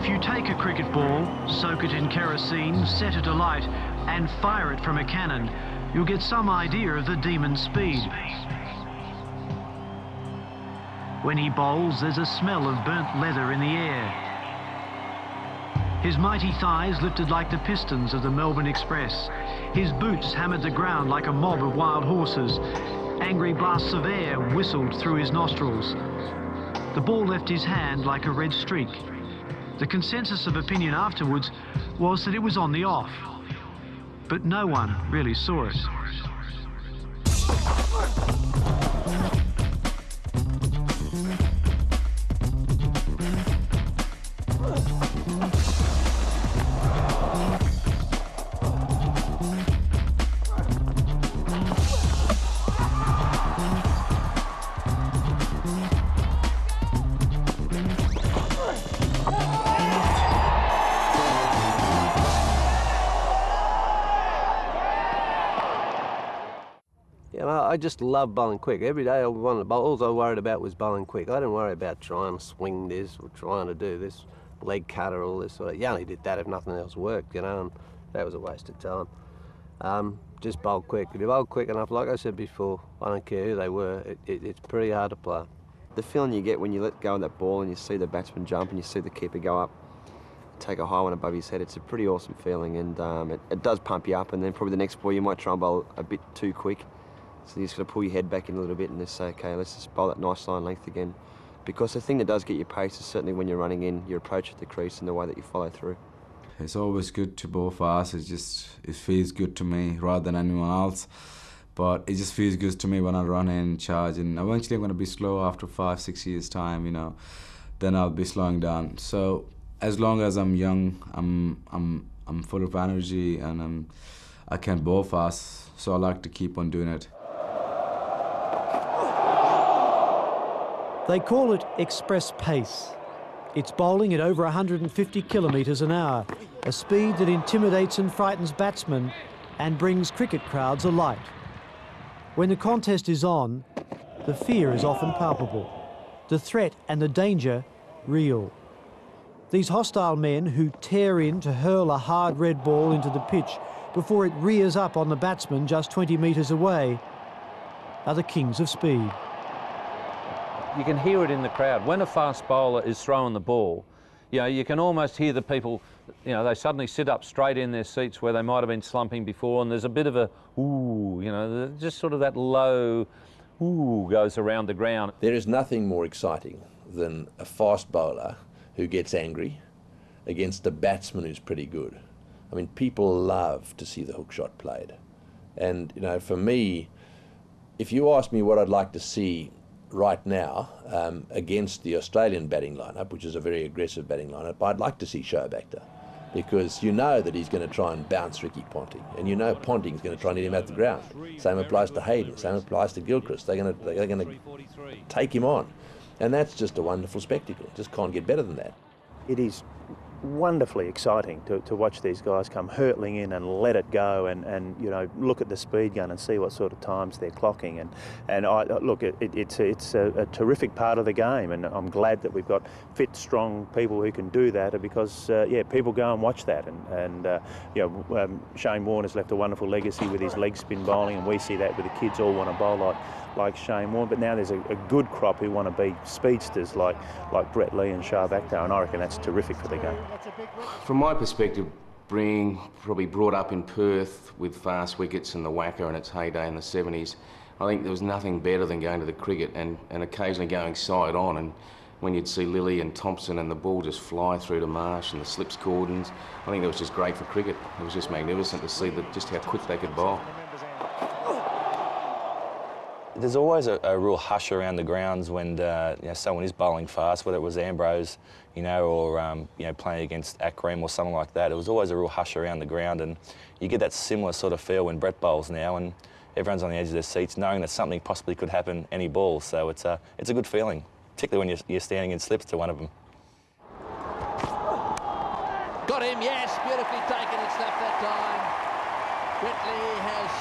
If you take a cricket ball, soak it in kerosene, set it alight and fire it from a cannon, you'll get some idea of the demon's speed. When he bowls, there's a smell of burnt leather in the air. His mighty thighs lifted like the pistons of the Melbourne Express. His boots hammered the ground like a mob of wild horses. Angry blasts of air whistled through his nostrils. The ball left his hand like a red streak. The consensus of opinion afterwards was that it was on the off, but no one really saw it. I just love bowling quick. Every day I wanted to bowl. All I worried about was bowling quick. I didn't worry about trying to swing this or trying to do this leg cutter, all this sort of. You only did that if nothing else worked, you know, and that was a waste of time. Just bowl quick. If you bowl quick enough, like I said before, I don't care who they were, it's pretty hard to play. The feeling you get when you let go of that ball and you see the batsman jump and you see the keeper go up, take a high one above his head, it's a pretty awesome feeling, and it does pump you up, and then probably the next ball you might try and bowl a bit too quick. So you just got to pull your head back in a little bit and just say, okay, let's just bowl that nice line length again. Because the thing that does get you pace is certainly when you're running in, your approach at the crease and the way that you follow through. It's always good to bowl fast. It feels good to me rather than anyone else. But it just feels good to me when I run in, charge, and eventually I'm going to be slow after 5-6 years time, you know. Then I'll be slowing down. So as long as I'm young, I'm full of energy and I can bowl fast. So I like to keep on doing it. They call it express pace. It's bowling at over 150 kilometres an hour, a speed that intimidates and frightens batsmen and brings cricket crowds alight. When the contest is on, the fear is often palpable, the threat and the danger real. These hostile men who tear in to hurl a hard red ball into the pitch before it rears up on the batsman just 20 metres away are the kings of speed. You can hear it in the crowd. When a fast bowler is throwing the ball, you know, you can almost hear the people, you know, they suddenly sit up straight in their seats where they might have been slumping before, and there's a bit of a ooh, you know, just sort of that low ooh goes around the ground. There is nothing more exciting than a fast bowler who gets angry against a batsman who's pretty good. I mean, people love to see the hook shot played. And, you know, for me, if you ask me what I'd like to see right now against the Australian batting lineup, which is a very aggressive batting lineup, I'd like to see Shoaib Akhtar, because you know that he's going to try and bounce Ricky Ponting, and you know Ponting's going to try and hit him at the ground. Same applies to Hayden, same applies to Gilchrist. They're going to take him on, and that's just a wonderful spectacle. Just can't get better than that. It is wonderfully exciting to watch these guys come hurtling in and let it go, and you know, look at the speed gun and see what sort of times they're clocking, and I look, it's a terrific part of the game, and I'm glad that we've got fit, strong people who can do that, because yeah, people go and watch that, and you know, Shane Warne has left a wonderful legacy with his leg spin bowling, and we see that with the kids all want to bowl like Shane Warne, but now there's a good crop who want to be speedsters like Brett Lee and Shoaib Akhtar, and I reckon that's terrific for the game. From my perspective, being probably brought up in Perth with fast wickets and the Wacker in its heyday in the 70s, I think there was nothing better than going to the cricket and occasionally going side on, and when you'd see Lilly and Thompson and the ball just fly through to Marsh and the slips Gordons, I think that was just great for cricket. It was just magnificent to see just how quick they could bowl. There's always a real hush around the grounds when you know, someone is bowling fast, whether it was Ambrose, you know, or you know, playing against Akram or something like that. It was always a real hush around the ground, and you get that similar sort of feel when Brett bowls now, and everyone's on the edge of their seats, knowing that something possibly could happen any ball. So it's a good feeling, particularly when you're standing in slips to one of them. Got him, yes, beautifully taken and snapped that time. Brett Lee has